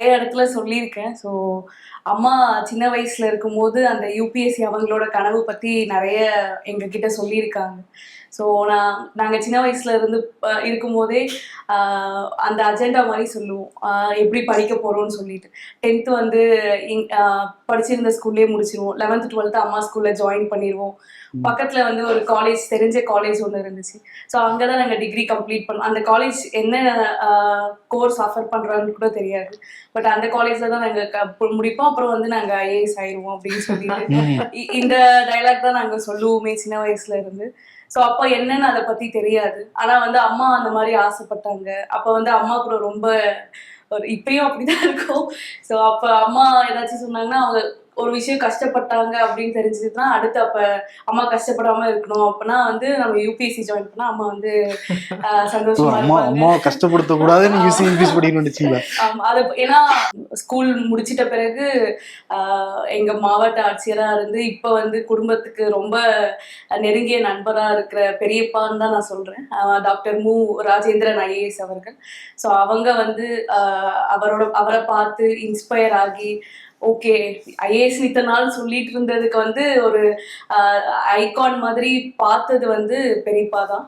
நிறைய இடத்துல சொல்லியிருக்கேன். ஸோ அம்மா சின்ன வயசுல இருக்கும்போது அந்த யூபிஎஸ்சி அவங்களோட கனவு பத்தி நிறைய எங்ககிட்ட சொல்லியிருக்காங்க. ஸோ நாங்கள் சின்ன வயசுல இருந்து இருக்கும்போதே அந்த அஜெண்டா மாதிரி சொல்லுவோம், எப்படி படிக்க போறோம்னு சொல்லிட்டு. 10th வந்து படிச்சிருந்த ஸ்கூல்லேயே முடிச்சிருவோம். 11th 12th அம்மா ஸ்கூல்ல ஜாயின் பண்ணிடுவோம். பக்கத்துல வந்து ஒரு காலேஜ், தெரிஞ்ச காலேஜ் ஒன்று இருந்துச்சு. ஸோ அங்கதான் நாங்கள் டிகிரி கம்ப்ளீட் பண்ணோம். அந்த காலேஜ் என்ன கோர்ஸ் ஆஃபர் பண்றாங்கன்னு கூட தெரியாது. பட் அந்த காலேஜ்ல தான் நாங்கள் முடிப்போம். அப்புறம் வந்து நாங்கள் ஐஏஎஸ் ஆயிடுவோம் அப்படின்னு சொல்லிட்டு இந்த டைலாக் தான் நாங்கள் சொல்லுவோமே சின்ன வயசுல இருந்து. ஸோ அப்போ என்னன்னு அதை பத்தி தெரியாது. ஆனா வந்து அம்மா அந்த மாதிரி ஆசைப்பட்டாங்க. அப்ப வந்து அம்மா கூட ரொம்ப இப்பயும் அப்படிதான் இருக்கும். ஸோ அப்ப அம்மா ஏதாச்சும் சொன்னாங்கன்னா அவங்க ஒரு விஷயம் கஷ்டப்பட்டாங்க அப்படின்னு தெரிஞ்சதுன்னா அடுத்து அப்ப அம்மா கஷ்டப்படாம இருக்கணும் அப்படின்னா வந்து நம்ம யூபிஎஸ்சி ஜாயின் பண்ணா அம்மா வந்து சந்தோஷமா அம்மா கஷ்டப்படுத்த கூடாதுன்னு யூபிஎஸ்சி படிக்கணும்னு நினைச்சீங்களா? அது ஏன்னா ஸ்கூல் முடிச்சிட்ட பிறகு எங்க மாவட்ட ஆட்சியரா இருந்து இப்ப வந்து குடும்பத்துக்கு ரொம்ப நெருங்கிய நண்பரா இருக்கிற பெரியப்பான்னு தான் நான் சொல்றேன், டாக்டர் மு ராஜேந்திரன் ஐஏஎஸ் அவர்கள். ஸோ அவங்க வந்து அவரை பார்த்து இன்ஸ்பயர் ஆகி ஓகே ஐஏஎஸ் இத்தனை நாள் சொல்லிட்டு இருந்ததுக்கு வந்து ஒரு ஐகான் மாதிரி பார்த்தது வந்து பெரியப்பா தான்.